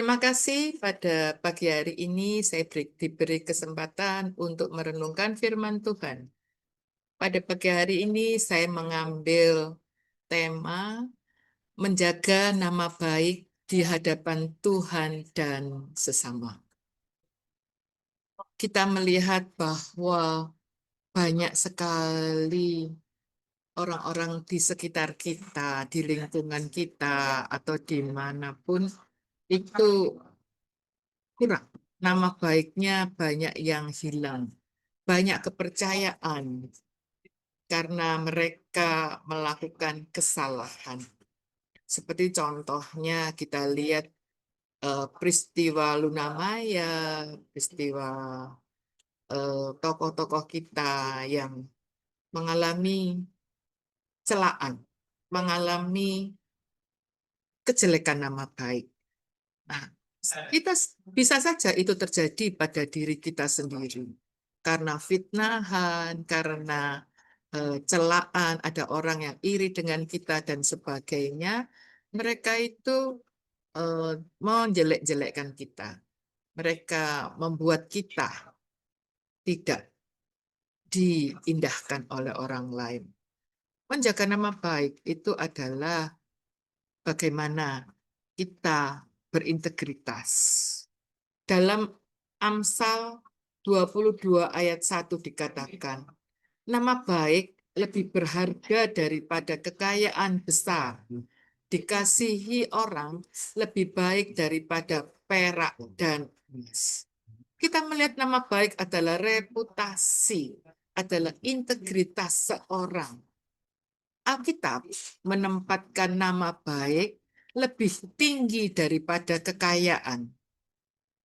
Terima kasih pada pagi hari ini saya diberi kesempatan untuk merenungkan firman Tuhan. Pada pagi hari ini saya mengambil tema menjaga nama baik di hadapan Tuhan dan sesama. Kita melihat bahwa banyak sekali orang-orang di sekitar kita, di lingkungan kita, atau dimanapun itu kurang. Nama baiknya banyak yang hilang. Banyak kepercayaan karena mereka melakukan kesalahan. Seperti contohnya kita lihat peristiwa Luna Maya, peristiwa tokoh-tokoh kita yang mengalami celaan, mengalami kejelekan nama baik. Nah, kita bisa saja itu terjadi pada diri kita sendiri. Karena fitnahan, karena celaan, ada orang yang iri dengan kita dan sebagainya, mereka itu menjelek-jelekkan kita. Mereka membuat kita tidak diindahkan oleh orang lain. Menjaga nama baik itu adalah bagaimana kita berintegritas. Dalam Amsal 22 ayat 1 dikatakan, nama baik lebih berharga daripada kekayaan besar. Dikasihi orang lebih baik daripada perak dan emas. Kita melihat nama baik adalah reputasi, adalah integritas seorang. Alkitab menempatkan nama baik lebih tinggi daripada kekayaan.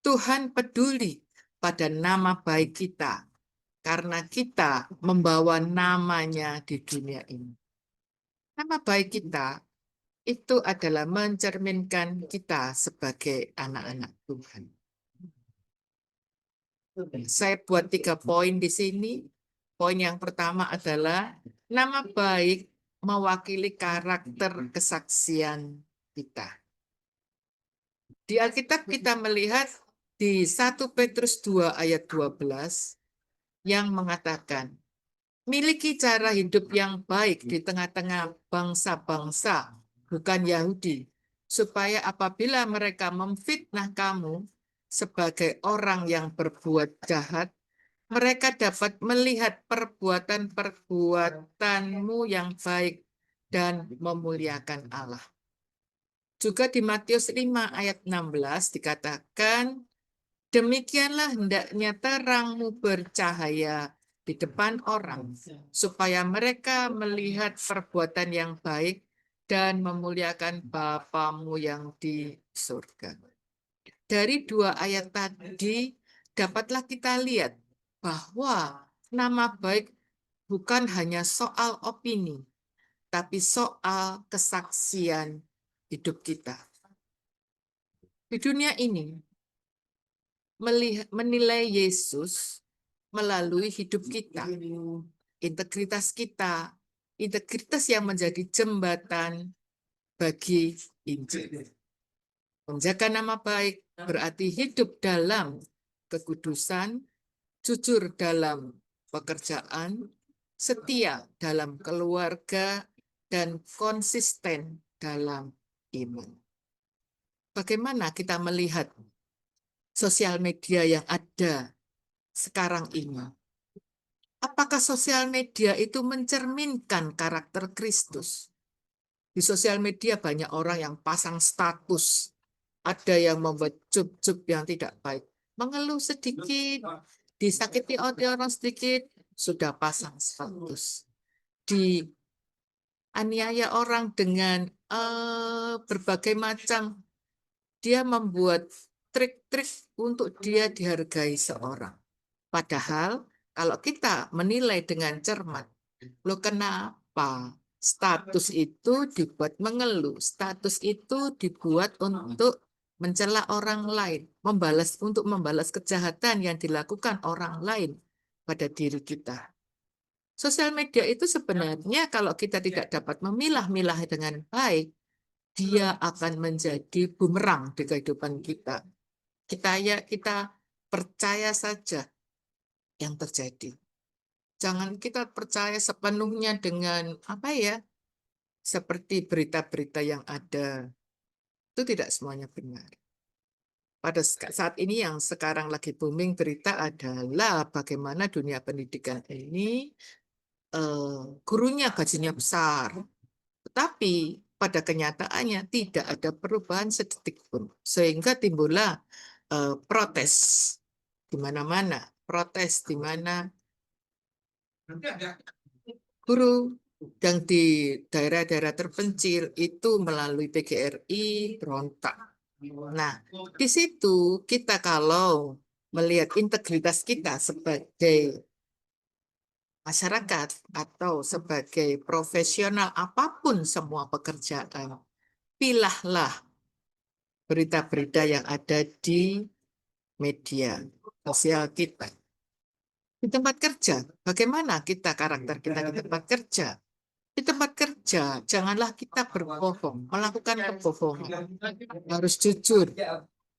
Tuhan peduli pada nama baik kita karena kita membawa namanya di dunia ini. Nama baik kita itu adalah mencerminkan kita sebagai anak-anak Tuhan. Saya buat 3 poin di sini. Poin yang pertama adalah nama baik mewakili karakter kesaksian kita. Di Alkitab kita melihat di 1 Petrus 2 ayat 12 yang mengatakan, miliki cara hidup yang baik di tengah-tengah bangsa-bangsa, bukan Yahudi, supaya apabila mereka memfitnah kamu sebagai orang yang berbuat jahat, mereka dapat melihat perbuatan-perbuatanmu yang baik dan memuliakan Allah. Juga di Matius 5 ayat 16 dikatakan, demikianlah hendaknya terangmu bercahaya di depan orang, supaya mereka melihat perbuatan yang baik dan memuliakan Bapamu yang di surga. Dari 2 ayat tadi, dapatlah kita lihat bahwa nama baik bukan hanya soal opini, tapi soal kesaksian hidup kita. Di dunia ini, menilai Yesus melalui hidup kita, integritas yang menjadi jembatan bagi Injil. Menjaga nama baik berarti hidup dalam kekudusan, jujur dalam pekerjaan, setia dalam keluarga, dan konsisten dalam iman. Bagaimana kita melihat sosial media yang ada sekarang ini? Apakah sosial media itu mencerminkan karakter Kristus? Di sosial media banyak orang yang pasang status, ada yang membuat cup-cup yang tidak baik, mengeluh sedikit, disakiti oleh orang sedikit, sudah pasang status. Dianiaya orang dengan berbagai macam, dia membuat trik-trik untuk dia dihargai seorang. Padahal kalau kita menilai dengan cermat, lo kenapa status itu dibuat mengeluh, status itu dibuat untuk mencela orang lain, untuk membalas kejahatan yang dilakukan orang lain pada diri kita. Sosial media itu sebenarnya kalau kita tidak dapat memilah-milah dengan baik, dia akan menjadi bumerang di kehidupan kita. Kita percaya saja yang terjadi. Jangan kita percaya sepenuhnya dengan apa ya, seperti berita-berita yang ada. Itu tidak semuanya benar. Pada saat ini yang sekarang lagi booming berita adalah bagaimana dunia pendidikan ini gurunya gajinya besar, tetapi pada kenyataannya tidak ada perubahan sedetik pun, sehingga timbullah protes di mana-mana, protes di mana guru yang di daerah-daerah terpencil itu melalui PGRI berontak. Nah, di situ kita kalau melihat integritas kita sebagai masyarakat atau sebagai profesional apapun semua pekerjaan, pilahlah berita-berita yang ada di media sosial kita. Di tempat kerja, bagaimana karakter kita di tempat kerja? Di tempat kerja, janganlah kita berbohong, melakukan kebohongan. Harus jujur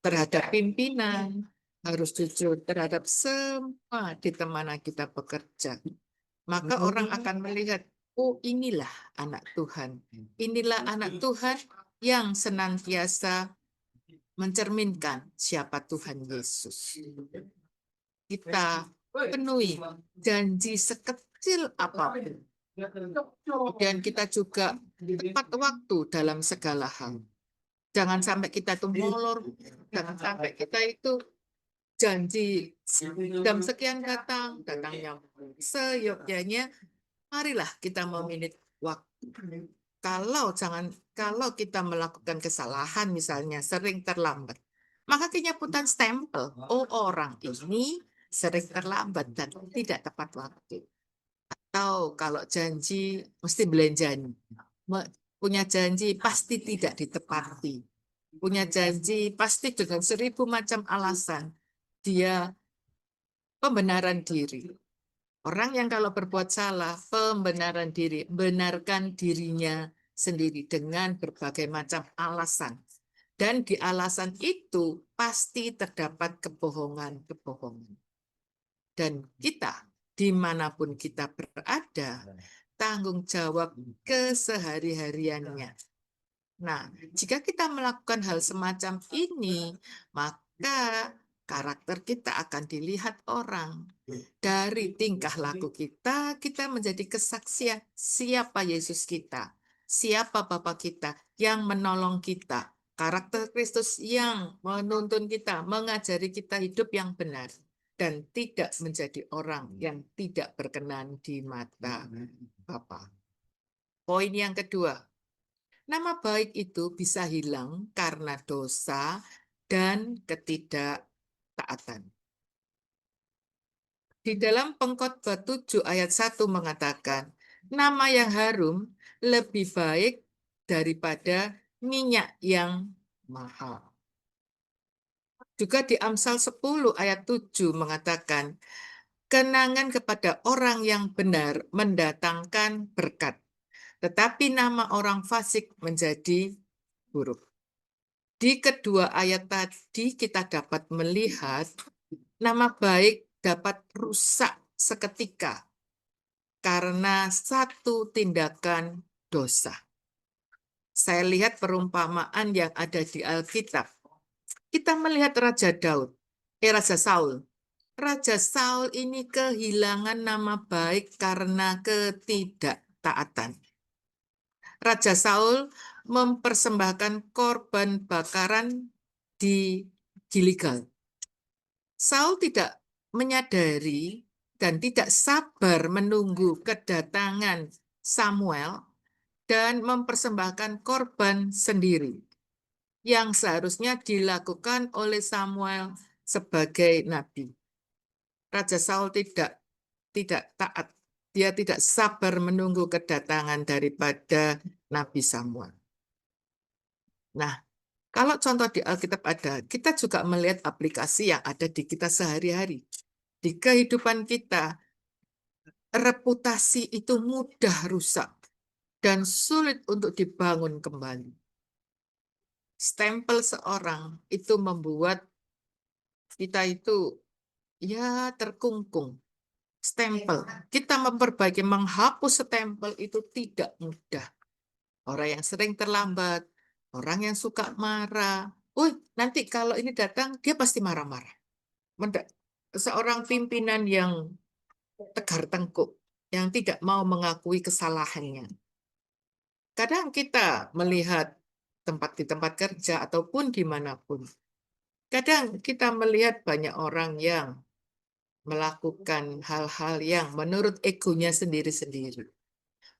terhadap pimpinan, harus jujur terhadap semua di mana kita bekerja. Maka orang akan melihat, oh inilah anak Tuhan. Inilah anak Tuhan yang senantiasa mencerminkan siapa Tuhan Yesus. Kita penuhi janji sekecil apapun. Dan kita juga tepat waktu dalam segala hal. Jangan sampai kita itu molor, jangan sampai kita itu janji jam sekian datangnya seyogyanya. Marilah kita memilih waktu. Kalau kita melakukan kesalahan misalnya sering terlambat, maka penyebutan stempel, oh orang ini sering terlambat dan tidak tepat waktu. Atau kalau janji mesti belanjani, punya janji pasti tidak ditepati, punya janji pasti dengan 1000 macam alasan dia pembenaran diri. Orang yang kalau berbuat salah, pembenaran diri, benarkan dirinya sendiri dengan berbagai macam alasan. Dan di alasan itu pasti terdapat kebohongan-kebohongan. Dan kita, dimanapun kita berada, tanggung jawab kesehari-hariannya. Nah, jika kita melakukan hal semacam ini, maka karakter kita akan dilihat orang. Dari tingkah laku kita, kita menjadi kesaksian siapa Yesus kita, siapa Bapa kita yang menolong kita, karakter Kristus yang menuntun kita, mengajari kita hidup yang benar, dan tidak menjadi orang yang tidak berkenan di mata Bapa. Poin yang kedua, nama baik itu bisa hilang karena dosa dan ketidaktaatan. Di dalam Pengkhotbah 7 ayat 1 mengatakan, nama yang harum lebih baik daripada minyak yang mahal. Juga di Amsal 10 ayat 7 mengatakan, kenangan kepada orang yang benar mendatangkan berkat, tetapi nama orang fasik menjadi buruk. Di kedua ayat tadi kita dapat melihat nama baik dapat rusak seketika karena satu tindakan dosa. Saya lihat perumpamaan yang ada di Alkitab. Kita melihat Raja Saul. Raja Saul ini kehilangan nama baik karena ketidaktaatan. Raja Saul mempersembahkan korban bakaran di Gilgal. Saul tidak menyadari dan tidak sabar menunggu kedatangan Samuel dan mempersembahkan korban sendiri yang seharusnya dilakukan oleh Samuel sebagai nabi. Raja Saul tidak taat. Dia tidak sabar menunggu kedatangan daripada Nabi Samuel. Nah, kalau contoh di Alkitab ada, kita juga melihat aplikasi yang ada di kita sehari-hari. Di kehidupan kita, reputasi itu mudah rusak dan sulit untuk dibangun kembali. Stempel seorang itu membuat kita itu ya terkungkung. Stempel. Kita memperbaiki, menghapus stempel itu tidak mudah. Orang yang sering terlambat, orang yang suka marah. Nanti kalau ini datang, dia pasti marah-marah. Seorang pimpinan yang tegar tengkuk, yang tidak mau mengakui kesalahannya. Kadang kita melihat di tempat kerja ataupun dimanapun. Kadang kita melihat banyak orang yang melakukan hal-hal yang menurut egonya sendiri-sendiri.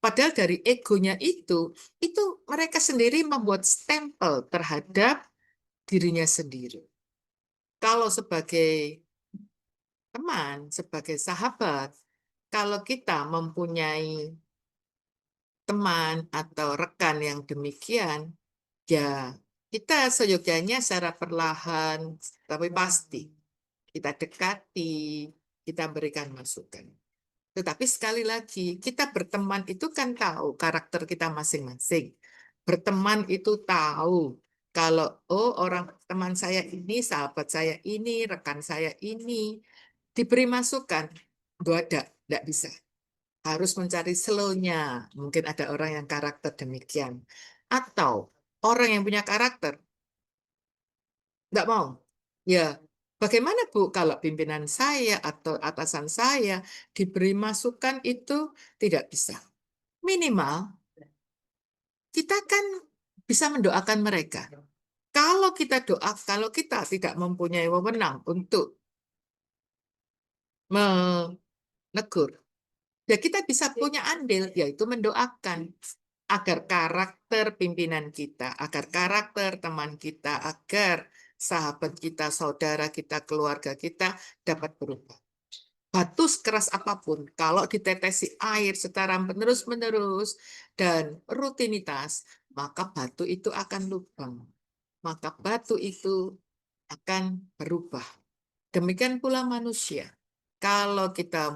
Padahal dari egonya itu mereka sendiri membuat stempel terhadap dirinya sendiri. Kalau sebagai teman, sebagai sahabat, kalau kita mempunyai teman atau rekan yang demikian, ya kita seyogyanya secara perlahan, tapi pasti kita dekati, kita berikan masukan. Tetapi sekali lagi, kita berteman itu kan tahu karakter kita masing-masing. Berteman itu tahu kalau orang teman saya ini, sahabat saya ini, rekan saya ini diberi masukan, tidak bisa. Harus mencari slow-nya. Mungkin ada orang yang karakter demikian. Atau orang yang punya karakter, tidak mau. Ya, bagaimana Bu kalau pimpinan saya atau atasan saya diberi masukan itu tidak bisa. Minimal kita kan bisa mendoakan mereka. Kalau kita tidak mempunyai wewenang untuk menegur, ya kita bisa punya andil, yaitu mendoakan agar karakter pimpinan kita, agar karakter teman kita, agar sahabat kita, saudara kita, keluarga kita dapat berubah. Batu sekeras apapun, kalau ditetesi air secara menerus-menerus dan rutinitas, maka batu itu akan lubang. Maka batu itu akan berubah. Demikian pula manusia. Kalau kita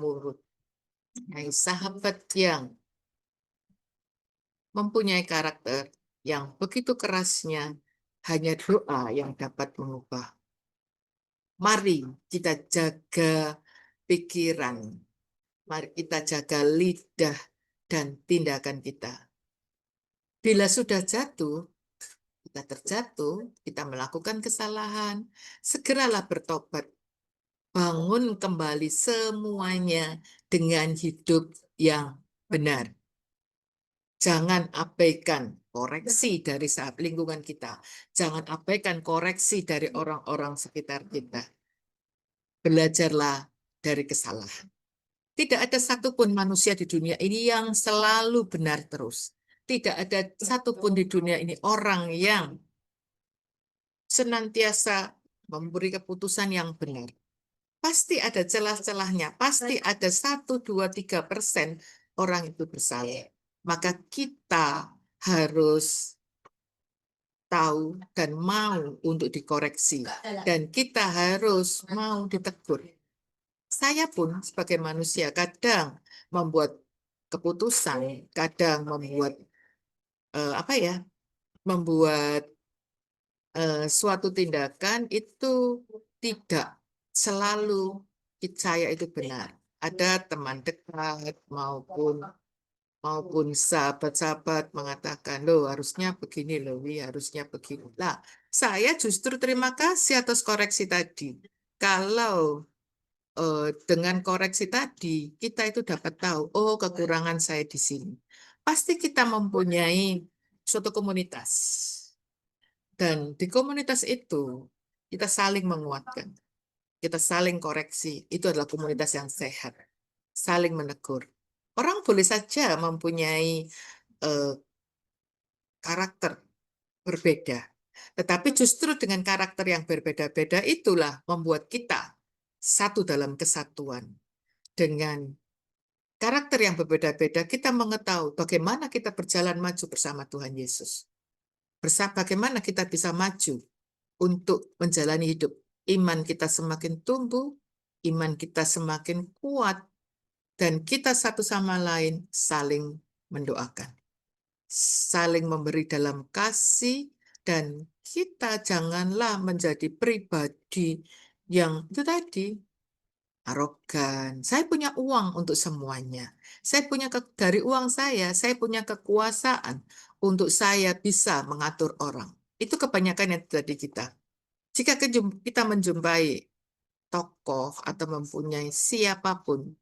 sahabat yang mempunyai karakter yang begitu kerasnya, hanya doa yang dapat mengubah. Mari kita jaga pikiran, mari kita jaga lidah dan tindakan kita. Bila sudah jatuh, kita terjatuh, kita melakukan kesalahan, segeralah bertobat. Bangun kembali semuanya dengan hidup yang benar. Jangan abaikan koreksi dari saat lingkungan kita. Jangan abaikan koreksi dari orang-orang sekitar kita. Belajarlah dari kesalahan. Tidak ada satupun manusia di dunia ini yang selalu benar terus. Tidak ada satupun di dunia ini orang yang senantiasa memberi keputusan yang benar. Pasti ada celah-celahnya. Pasti ada 1, 2, 3% orang itu bersalah. Maka kita harus tahu dan mau untuk dikoreksi. Dan kita harus mau ditegur. Saya pun sebagai manusia kadang membuat keputusan, kadang membuat membuat suatu tindakan itu tidak selalu saya itu benar. Ada teman dekat maupun sahabat-sahabat mengatakan, loh harusnya begini loh, harusnya begini. Lah, saya justru terima kasih atas koreksi tadi. Kalau dengan koreksi tadi, kita itu dapat tahu, oh kekurangan saya di sini. Pasti kita mempunyai suatu komunitas. Dan di komunitas itu, kita saling menguatkan. Kita saling koreksi. Itu adalah komunitas yang sehat. Saling menegur. Orang boleh saja mempunyai karakter berbeda. Tetapi justru dengan karakter yang berbeda-beda itulah membuat kita satu dalam kesatuan. Dengan karakter yang berbeda-beda, kita mengetahui bagaimana kita berjalan maju bersama Tuhan Yesus. Bagaimana kita bisa maju untuk menjalani hidup. Iman kita semakin tumbuh, iman kita semakin kuat, dan kita satu sama lain saling mendoakan. Saling memberi dalam kasih, Dan kita janganlah menjadi pribadi yang itu tadi, arogan. Saya punya uang untuk semuanya. Saya punya dari uang saya punya kekuasaan untuk saya bisa mengatur orang. Itu kebanyakan yang terjadi kita. Jika kita menjumpai tokoh atau mempunyai siapapun,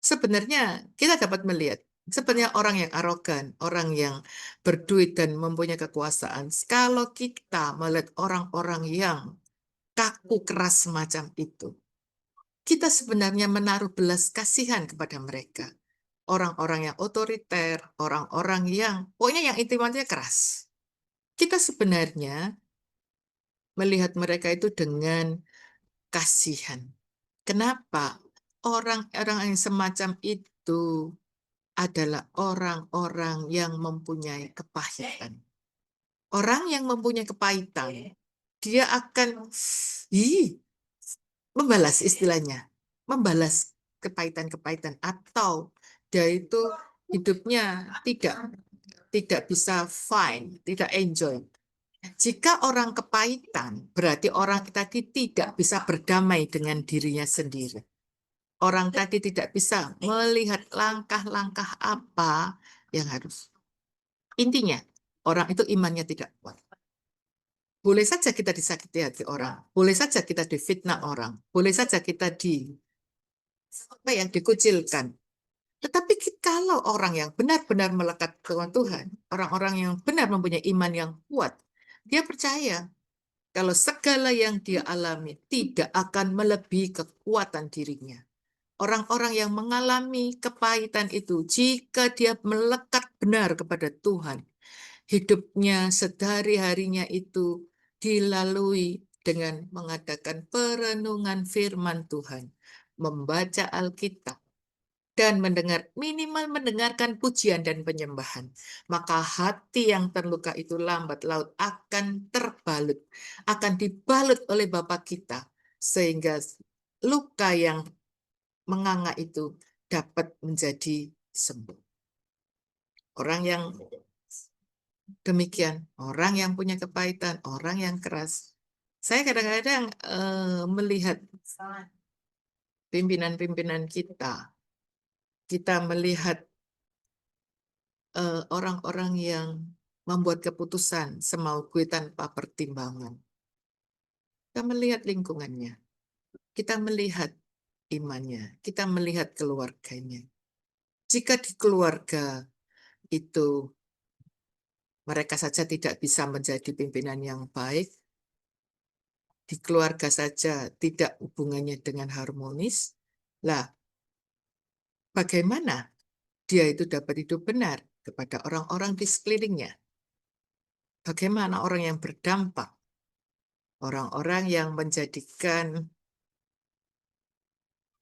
sebenarnya kita dapat melihat sebenarnya orang yang arogan, orang yang berduit dan mempunyai kekuasaan. Kalau kita melihat orang-orang yang kaku keras semacam itu, kita sebenarnya menaruh belas kasihan kepada mereka. Orang-orang yang otoriter, orang-orang yang pokoknya yang intimatnya keras. Kita sebenarnya melihat mereka itu dengan kasihan. Kenapa? Orang-orang yang semacam itu adalah orang-orang yang mempunyai kepahitan. Orang yang mempunyai kepahitan, dia akan membalas istilahnya, membalas kepahitan-kepahitan atau dia itu hidupnya tidak bisa fine, tidak enjoy. Jika orang kepahitan, berarti orang tadi tidak bisa berdamai dengan dirinya sendiri. Orang tadi tidak bisa melihat langkah-langkah apa yang harus. Intinya, orang itu imannya tidak kuat. Boleh saja kita disakiti hati orang, boleh saja kita difitnah orang, boleh saja kita apa yang dikucilkan. Tetapi kalau orang yang benar-benar melekat ke Tuhan, orang-orang yang benar mempunyai iman yang kuat, dia percaya kalau segala yang dia alami tidak akan melebihi kekuatan dirinya. Orang-orang yang mengalami kepahitan itu, jika dia melekat benar kepada Tuhan, hidupnya sehari-harinya itu dilalui dengan mengadakan perenungan firman Tuhan, membaca Alkitab, dan minimal mendengarkan pujian dan penyembahan. Maka hati yang terluka itu lambat laut akan terbalut, akan dibalut oleh Bapa kita, sehingga luka yang menganga itu dapat menjadi sembuh. Orang yang demikian, orang yang punya kepahitan, orang yang keras. Saya kadang-kadang melihat pimpinan-pimpinan kita melihat orang-orang yang membuat keputusan semau gue tanpa pertimbangan. Kita melihat lingkungannya, kita melihat imannya, kita melihat keluarganya. Jika di keluarga itu mereka saja tidak bisa menjadi pimpinan yang baik, di keluarga saja tidak hubungannya dengan harmonis, lah bagaimana dia itu dapat hidup benar kepada orang-orang di sekelilingnya? Bagaimana orang yang berdampak, orang-orang yang menjadikan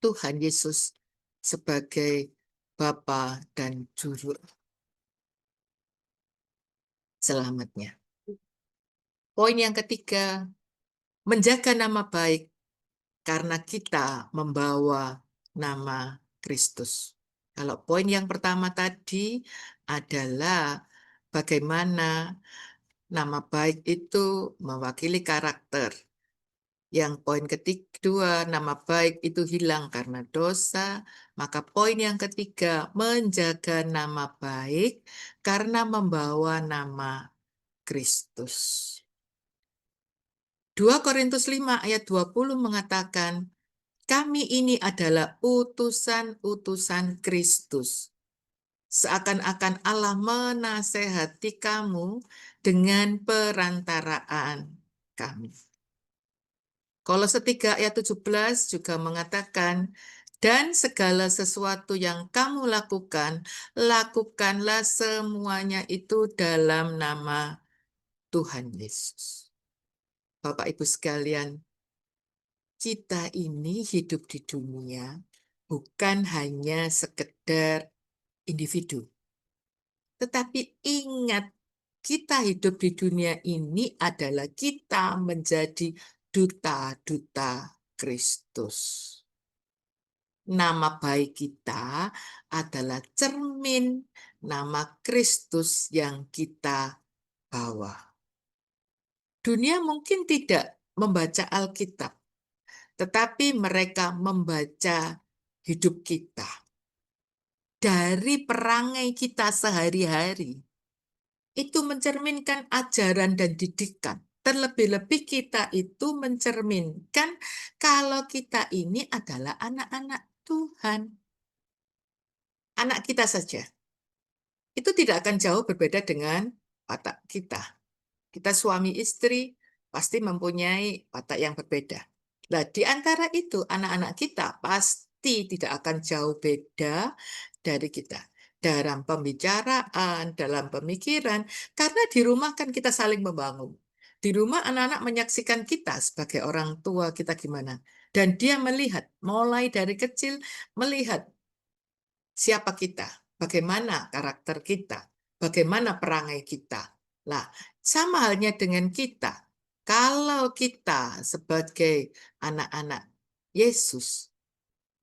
Tuhan Yesus sebagai Bapa dan Juru Selamatnya. Poin yang ketiga, menjaga nama baik karena kita membawa nama Kristus. Kalau poin yang pertama tadi adalah bagaimana nama baik itu mewakili karakter. Yang poin kedua, nama baik itu hilang karena dosa. Maka poin yang ketiga, menjaga nama baik karena membawa nama Kristus. 2 Korintus 5 ayat 20 mengatakan, kami ini adalah utusan-utusan Kristus. Seakan-akan Allah menasehati kamu dengan perantaraan kami. Kolose 3 ayat 17 juga mengatakan, dan segala sesuatu yang kamu lakukan, lakukanlah semuanya itu dalam nama Tuhan Yesus. Bapak Ibu sekalian, kita ini hidup di dunia bukan hanya sekedar individu. Tetapi ingat, kita hidup di dunia ini adalah kita menjadi duta-duta Kristus. Nama baik kita adalah cermin nama Kristus yang kita bawa. Dunia mungkin tidak membaca Alkitab, tetapi mereka membaca hidup kita. Dari perangai kita sehari-hari, itu mencerminkan ajaran dan didikan. Terlebih-lebih kita itu mencerminkan kalau kita ini adalah anak-anak Tuhan. Anak kita saja. Itu tidak akan jauh berbeda dengan watak kita. Kita suami istri pasti mempunyai watak yang berbeda. Nah, di antara itu anak-anak kita pasti tidak akan jauh beda dari kita. Dalam pembicaraan, dalam pemikiran, karena di rumah kan kita saling membangun. Di rumah anak-anak menyaksikan kita sebagai orang tua kita gimana. Dan dia melihat, mulai dari kecil, melihat siapa kita, bagaimana karakter kita, bagaimana perangai kita. Nah, sama halnya dengan kita. Kalau kita sebagai anak-anak Yesus,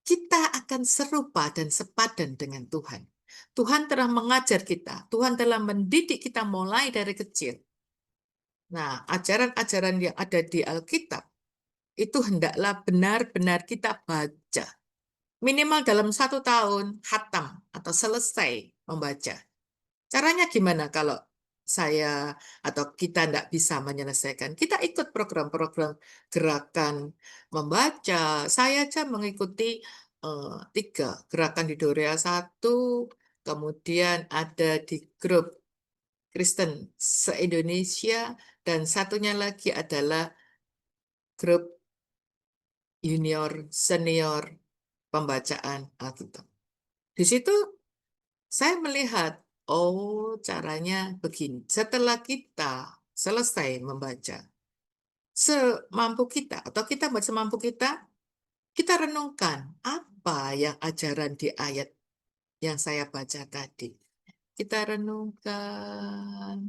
kita akan serupa dan sepadan dengan Tuhan. Tuhan telah mengajar kita, Tuhan telah mendidik kita mulai dari kecil. Nah, ajaran-ajaran yang ada di Alkitab itu hendaklah benar-benar kita baca. Minimal dalam 1 tahun hatam atau selesai membaca. Caranya gimana kalau saya atau kita tidak bisa menyelesaikan? Kita ikut program-program gerakan membaca. Saya aja mengikuti 3 gerakan di Dorea 1, kemudian ada di grup Kristen se-Indonesia, dan satunya lagi adalah grup junior senior pembacaan Alkitab. Di situ saya melihat, oh caranya begini. Setelah kita selesai membaca, semampu kita atau kita baca semampu kita renungkan apa yang ajaran di ayat yang saya baca tadi. Kita renungkan.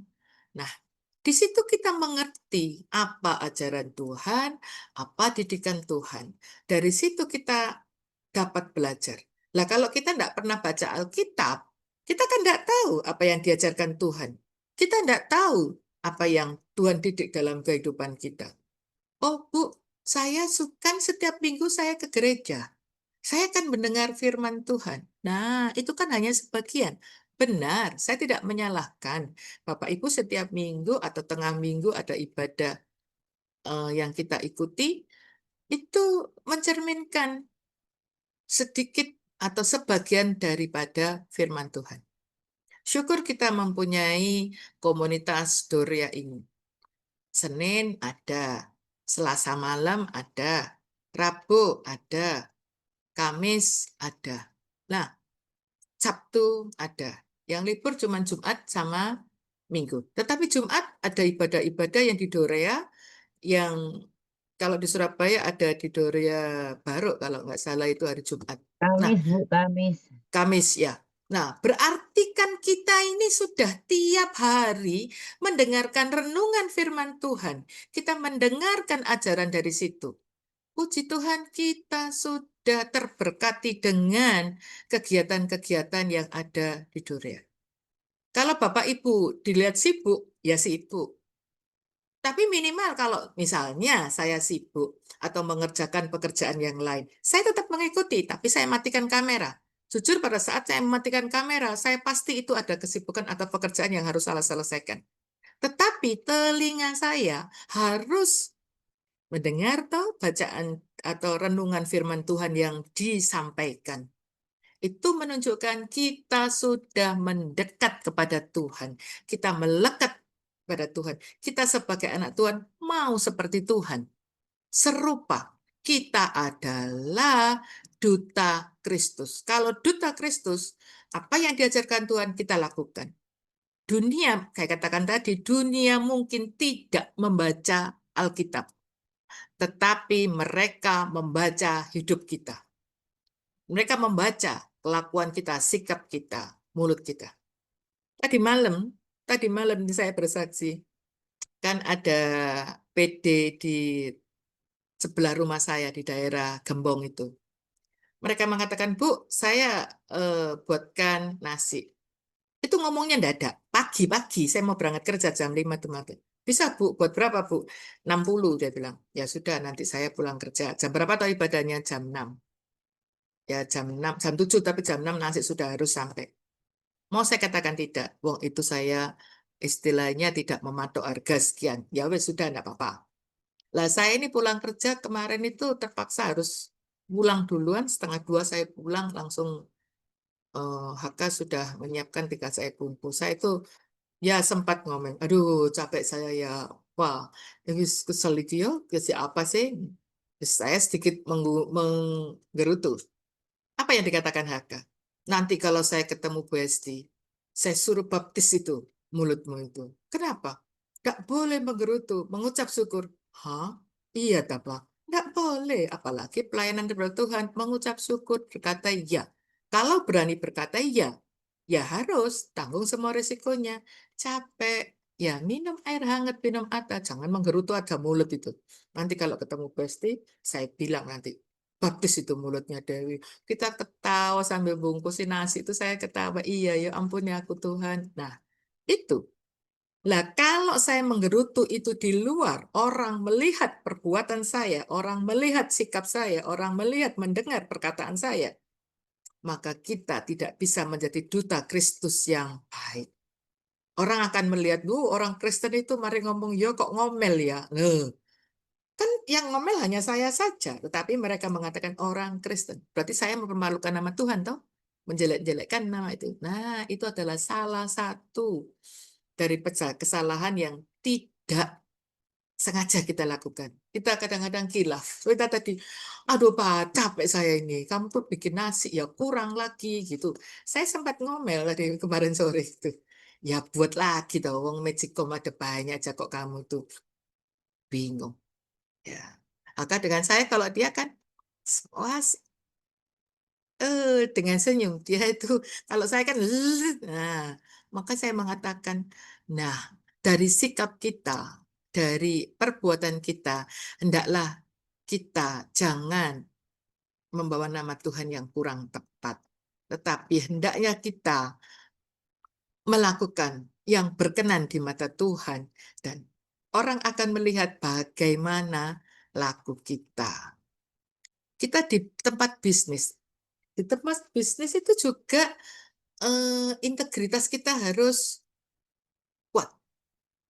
Nah, di situ kita mengerti apa ajaran Tuhan, apa didikan Tuhan. Dari situ kita dapat belajar. Lah kalau kita tidak pernah baca Alkitab, kita kan tidak tahu apa yang diajarkan Tuhan. Kita tidak tahu apa yang Tuhan didik dalam kehidupan kita. Oh Bu, saya suka setiap minggu saya ke gereja. Saya akan mendengar firman Tuhan. Nah, itu kan hanya sebagian. Benar, saya tidak menyalahkan. Bapak Ibu setiap minggu atau tengah minggu ada ibadah yang kita ikuti, itu mencerminkan sedikit atau sebagian daripada firman Tuhan. Syukur kita mempunyai komunitas Dorea ini. Senin ada, Selasa malam ada, Rabu ada, Kamis ada. Nah, Sabtu ada. Yang libur cuma Jumat sama Minggu. Tetapi Jumat ada ibadah-ibadah yang di Dorea, yang kalau di Surabaya ada di Dorea Baru, kalau nggak salah itu hari Jumat. Nah, Kamis, Bu, Kamis. Kamis ya. Nah, berarti kan kita ini sudah tiap hari mendengarkan renungan firman Tuhan. Kita mendengarkan ajaran dari situ. Puji Tuhan, kita sudah terberkati dengan kegiatan-kegiatan yang ada di Dorea. Kalau Bapak Ibu dilihat sibuk, ya sibuk. Tapi minimal kalau misalnya saya sibuk atau mengerjakan pekerjaan yang lain, saya tetap mengikuti, tapi saya matikan kamera. Jujur pada saat saya mematikan kamera, saya pasti itu ada kesibukan atau pekerjaan yang harus saya selesaikan. Tetapi telinga saya harus mendengar toh bacaan atau renungan firman Tuhan yang disampaikan. Itu menunjukkan kita sudah mendekat kepada Tuhan. Kita melekat pada Tuhan. Kita sebagai anak Tuhan mau seperti Tuhan. Serupa. Kita adalah duta Kristus. Kalau duta Kristus, apa yang diajarkan Tuhan kita lakukan. Dunia, saya katakan tadi, dunia mungkin tidak membaca Alkitab, tetapi mereka membaca hidup kita. Mereka membaca kelakuan kita, sikap kita, mulut kita. Tadi malam ini saya bersaksi, kan ada PD di sebelah rumah saya di daerah Gembong itu. Mereka mengatakan, Bu, saya buatkan nasi. Itu ngomongnya dadak. Pagi-pagi, saya mau berangkat kerja jam 5 teman. Bisa Bu, buat berapa Bu? 60 dia bilang. Ya sudah, nanti saya pulang kerja. Jam berapa tahu ibadahnya? Jam 6. Ya jam 6, jam 7 tapi jam 6 nanti sudah harus sampai. Mau saya katakan tidak. Wong itu saya istilahnya tidak mematok harga sekian. Ya wes sudah enggak apa-apa. Lah saya ini pulang kerja kemarin itu terpaksa harus pulang duluan. Setengah 2 saya pulang langsung HK sudah menyiapkan tiga saya bungkus. Saya itu ya sempat ngomong, aduh capek saya ya, wah, ini kesel iki yo, kasih apa sih? Terus saya sedikit menggerutu. Apa yang dikatakan Haka? Nanti kalau saya ketemu Bu Esti, saya suruh baptis itu mulutmu itu. Kenapa? Gak boleh menggerutu, mengucap syukur. Hah? Iya, Tapa. Gak boleh, apalagi pelayanan kepada Tuhan, mengucap syukur, berkata iya. Kalau berani berkata iya, ya harus tanggung semua risikonya. Capek, ya minum air hangat, minum ada. Jangan menggerutu ada mulut itu. Nanti kalau ketemu Besti, saya bilang nanti, baptis itu mulutnya Dewi. Kita ketawa sambil bungkusin nasi itu saya ketawa. Iya, ya ampun ya aku Tuhan. Nah, itu. Lah kalau saya menggerutu itu di luar, orang melihat perbuatan saya, orang melihat sikap saya, orang melihat mendengar perkataan saya, maka kita tidak bisa menjadi duta Kristus yang baik. Orang akan melihat, orang Kristen itu mari ngomong, yo kok ngomel ya. Kan yang ngomel hanya saya saja, tetapi mereka mengatakan orang Kristen. Berarti saya mempermalukan nama Tuhan, toh? Menjelek-jelekkan nama itu. Nah, itu adalah salah satu dari kesalahan yang tidak sengaja kita lakukan. Kita kadang-kadang kilaf. So, kita tadi, aduh Pak, capek saya ini. Kamu tuh bikin nasi, ya kurang lagi gitu. Saya sempat ngomel tadi kemarin sore itu. Ya buat lagi toh, wong Magicom ada banyak aja kok kamu tuh bingung. Ya. Maka dengan saya kalau dia kan wah dengan senyum dia itu kalau saya kan nah maka saya mengatakan nah dari sikap kita dari perbuatan kita hendaklah kita jangan membawa nama Tuhan yang kurang tepat tetapi hendaknya kita melakukan yang berkenan di mata Tuhan dan orang akan melihat bagaimana laku kita. Kita di tempat bisnis. Di tempat bisnis itu juga integritas kita harus kuat.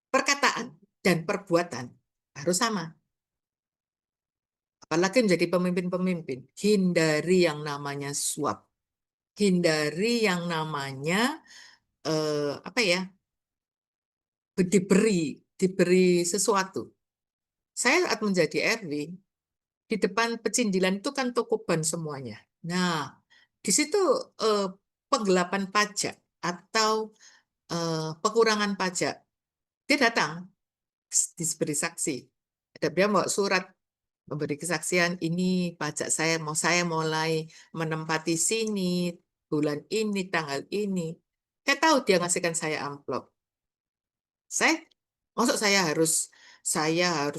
Perkataan dan perbuatan harus sama. Apalagi menjadi pemimpin-pemimpin. Hindari yang namanya suap. Hindari yang namanya apa ya? Diberi sesuatu. Saya saat menjadi RW, di depan pecindilan itu kan toko ban semuanya. Nah, di situ eh, penggelapan pajak atau pengurangan pajak. Dia datang, diberi saksi. Dia mau surat memberi kesaksian, ini pajak saya mulai menempati sini, bulan ini, tanggal ini. Saya tahu dia ngasihkan saya amplop. Saya, masuk saya harus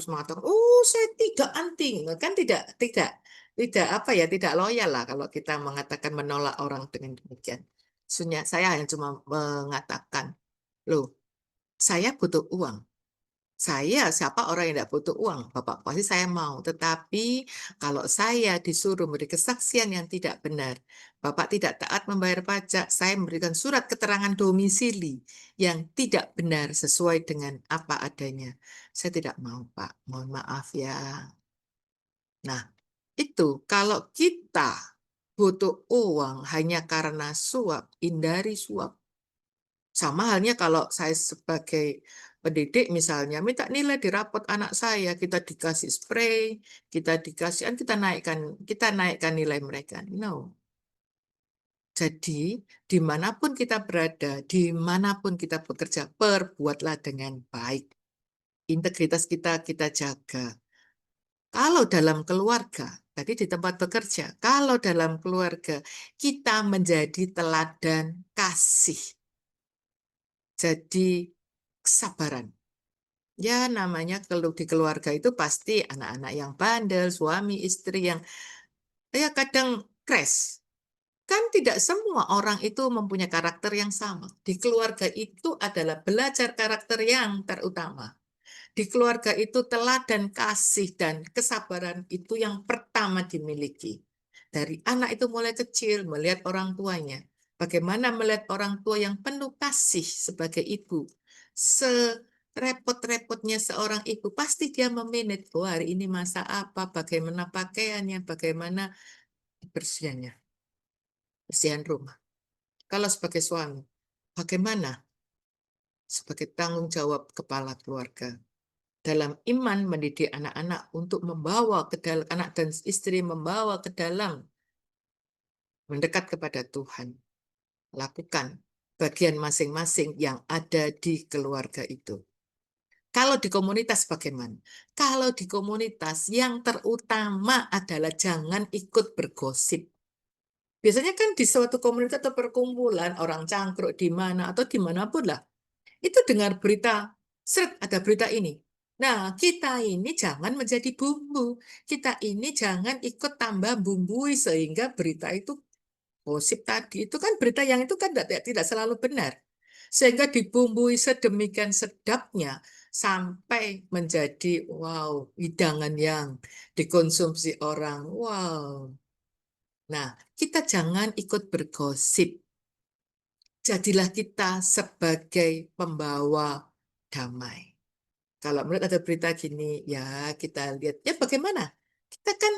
mengatakan, oh saya tidak anti, kan tidak apa ya, tidak loyal lah kalau kita mengatakan menolak orang dengan demikian. Saya hanya cuma mengatakan, loh, saya butuh uang. Siapa orang yang tidak butuh uang? Bapak pasti saya mau. Tetapi kalau saya disuruh memberi kesaksian yang tidak benar, Bapak tidak taat membayar pajak, saya memberikan surat keterangan domisili yang tidak benar sesuai dengan apa adanya. Saya tidak mau, Pak. Mohon maaf ya. Nah, itu kalau kita butuh uang hanya karena suap, hindari suap. Sama halnya kalau saya sebagai pendidik misalnya minta nilai di rapot anak saya, kita dikasih spray, kita naikkan nilai mereka. No. Jadi dimanapun kita berada, dimanapun kita bekerja, perbuatlah dengan baik. Integritas kita jaga. Kalau dalam keluarga, tadi di tempat bekerja, kalau dalam keluarga kita menjadi teladan kasih. Jadi kesabaran. Ya, namanya kalau di keluarga itu pasti anak-anak yang bandel, suami, istri yang ya kadang crash. Kan tidak semua orang itu mempunyai karakter yang sama. Di keluarga itu adalah belajar karakter yang terutama. Di keluarga itu teladan kasih dan kesabaran itu yang pertama dimiliki. Dari anak itu mulai kecil melihat orang tuanya. Bagaimana melihat orang tua yang penuh kasih sebagai ibu. Serepot-repotnya seorang ibu, pasti dia memanage, oh hari ini masak apa, bagaimana pakaiannya, bagaimana kebersihannya, bersihan rumah. Kalau sebagai suami, bagaimana sebagai tanggung jawab kepala keluarga dalam iman mendidik anak-anak untuk membawa ke dalam anak dan istri membawa ke dalam mendekat kepada Tuhan. Lakukan bagian masing-masing yang ada di keluarga itu. Kalau di komunitas bagaimana? Kalau di komunitas yang terutama adalah jangan ikut bergosip. Biasanya kan di suatu komunitas atau perkumpulan orang cangkruk di mana atau dimanapun lah, itu dengar berita, seret ada berita ini. Nah, kita ini jangan menjadi bumbu. Kita ini jangan ikut tambah bumbui sehingga berita itu gosip tadi. Itu kan berita yang itu kan tidak selalu benar. Sehingga dibumbui sedemikian sedapnya sampai menjadi wow, hidangan yang dikonsumsi orang. Wow. Nah, kita jangan ikut bergosip. Jadilah kita sebagai pembawa damai. Kalau menurut ada berita gini, ya kita lihat, ya bagaimana? Kita kan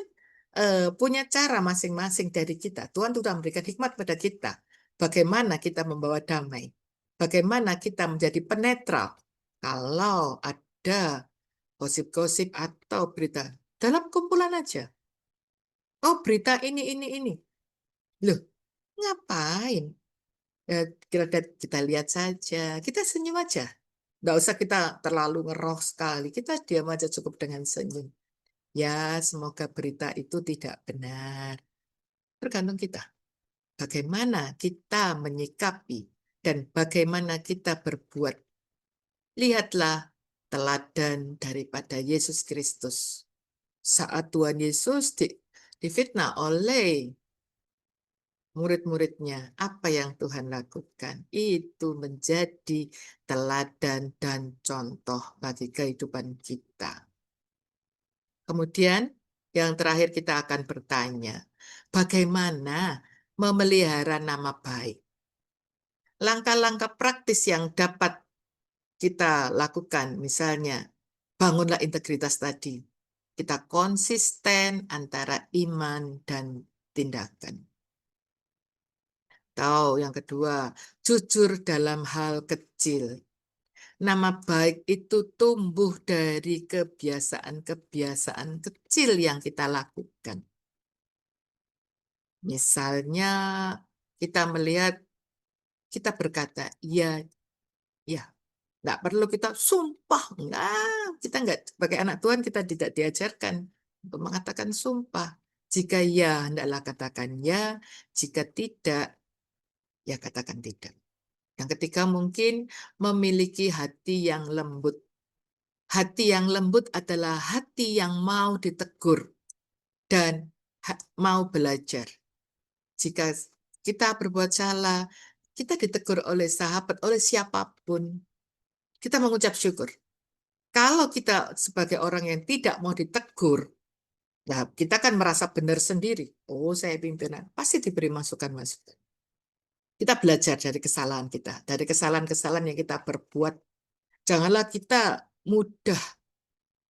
punya cara masing-masing dari kita. Tuhan sudah memberikan hikmat pada kita. Bagaimana kita membawa damai? Bagaimana kita menjadi penetral? Kalau ada gosip-gosip atau berita dalam kumpulan aja. Oh, berita ini. Loh, ngapain? Ya, kita lihat saja. Kita senyum aja. Nggak usah kita terlalu ngeroh sekali. Kita diam aja cukup dengan senyum. Ya, semoga berita itu tidak benar. Tergantung kita. Bagaimana kita menyikapi dan bagaimana kita berbuat. Lihatlah teladan daripada Yesus Kristus. Saat Tuhan Yesus difitnah oleh murid-muridnya, apa yang Tuhan lakukan? Itu menjadi teladan dan contoh bagi kehidupan kita. Kemudian yang terakhir kita akan bertanya, bagaimana memelihara nama baik? Langkah-langkah praktis yang dapat kita lakukan, misalnya bangunlah integritas tadi. Kita konsisten antara iman dan tindakan. Atau yang kedua, jujur dalam hal kecil. Nama baik itu tumbuh dari kebiasaan-kebiasaan kecil yang kita lakukan. Misalnya kita melihat, kita berkata, ya, ya, nggak perlu kita sumpah. Kita nggak, sebagai anak Tuhan kita tidak diajarkan untuk mengatakan sumpah. Jika ya, hendaklah katakan ya. Jika tidak, ya katakan tidak. Yang ketiga mungkin memiliki hati yang lembut. Hati yang lembut adalah hati yang mau ditegur dan mau belajar. Jika kita berbuat salah, kita ditegur oleh sahabat, oleh siapapun, kita mengucap syukur. Kalau kita sebagai orang yang tidak mau ditegur, ya kita kan merasa benar sendiri. Oh, saya pimpinan, pasti diberi masukan-masukan. Kita belajar dari kesalahan kita, dari kesalahan-kesalahan yang kita perbuat. Janganlah kita mudah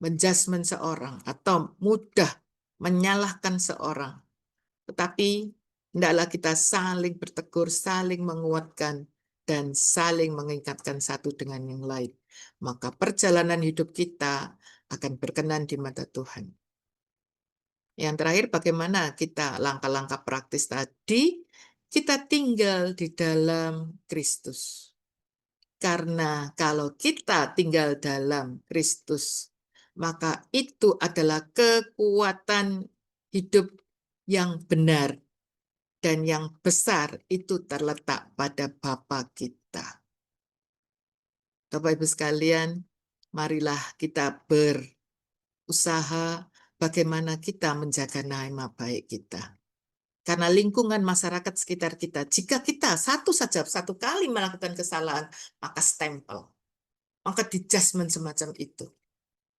menjudgment seorang atau mudah menyalahkan seorang. Tetapi hendaklah kita saling bertegur, saling menguatkan, dan saling mengingatkan satu dengan yang lain. Maka perjalanan hidup kita akan berkenan di mata Tuhan. Yang terakhir, bagaimana kita langkah-langkah praktis tadi, kita tinggal di dalam Kristus. Karena kalau kita tinggal dalam Kristus, maka itu adalah kekuatan hidup yang benar dan yang besar itu terletak pada Bapa kita. Bapak Ibu sekalian, marilah kita berusaha bagaimana kita menjaga nama baik kita. Karena lingkungan masyarakat sekitar kita, jika kita satu kali melakukan kesalahan, maka stempel, maka di-judgment semacam itu.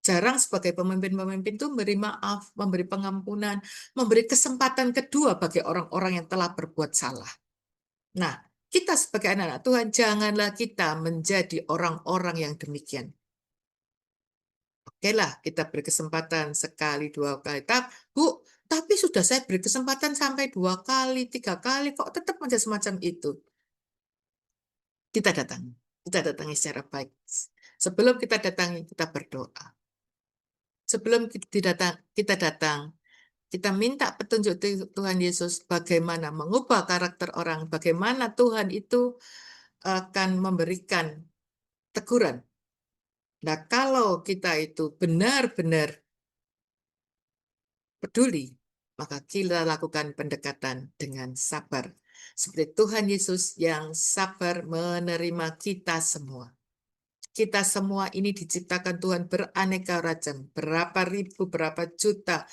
Jarang sebagai pemimpin-pemimpin itu memberi maaf, memberi pengampunan, memberi kesempatan kedua bagi orang-orang yang telah berbuat salah. Nah, kita sebagai anak-anak Tuhan, janganlah kita menjadi orang-orang yang demikian. Oke lah, kita beri kesempatan sekali, dua kali. Bu, tapi sudah saya beri kesempatan sampai 2 kali, 3 kali, kok tetap aja semacam itu. Kita datang. Kita datangi secara baik. Sebelum kita datangi, kita berdoa. Sebelum kita datang, kita minta petunjuk Tuhan Yesus bagaimana mengubah karakter orang, bagaimana Tuhan itu akan memberikan teguran. Nah, kalau kita itu benar-benar peduli, maka kita lakukan pendekatan dengan sabar. Seperti Tuhan Yesus yang sabar menerima kita semua. Kita semua ini diciptakan Tuhan beraneka ragam, berapa ribu, berapa juta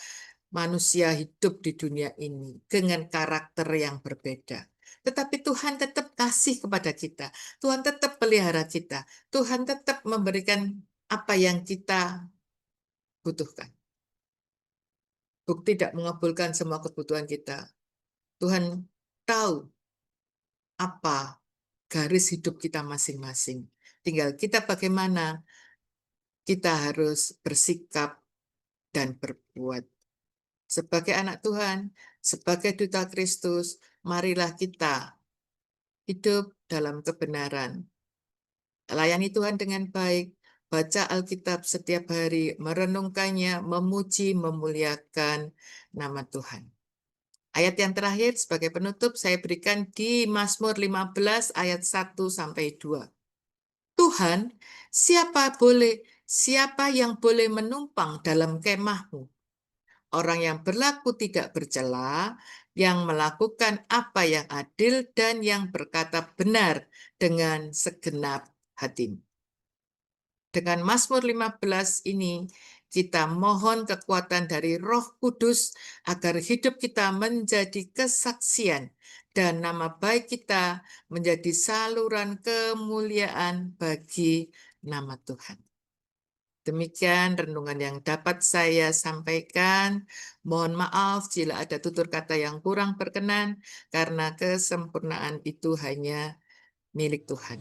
manusia hidup di dunia ini dengan karakter yang berbeda. Tetapi Tuhan tetap kasih kepada kita. Tuhan tetap pelihara kita. Tuhan tetap memberikan apa yang kita butuhkan. Bukti tidak mengabulkan semua kebutuhan kita. Tuhan tahu apa garis hidup kita masing-masing. Tinggal kita bagaimana kita harus bersikap dan berbuat. Sebagai anak Tuhan, sebagai duta Kristus, marilah kita hidup dalam kebenaran. Layani Tuhan dengan baik, baca Alkitab setiap hari, merenungkannya, memuji, memuliakan nama Tuhan. Ayat yang terakhir sebagai penutup saya berikan di Mazmur 15 ayat 1 sampai 2. Tuhan, siapa yang boleh menumpang dalam kemahmu? Orang yang berlaku tidak bercela, yang melakukan apa yang adil dan yang berkata benar dengan segenap hatimu. Dengan Mazmur 15 ini, kita mohon kekuatan dari Roh Kudus agar hidup kita menjadi kesaksian dan nama baik kita menjadi saluran kemuliaan bagi nama Tuhan. Demikian renungan yang dapat saya sampaikan. Mohon maaf jika ada tutur kata yang kurang berkenan, karena kesempurnaan itu hanya milik Tuhan.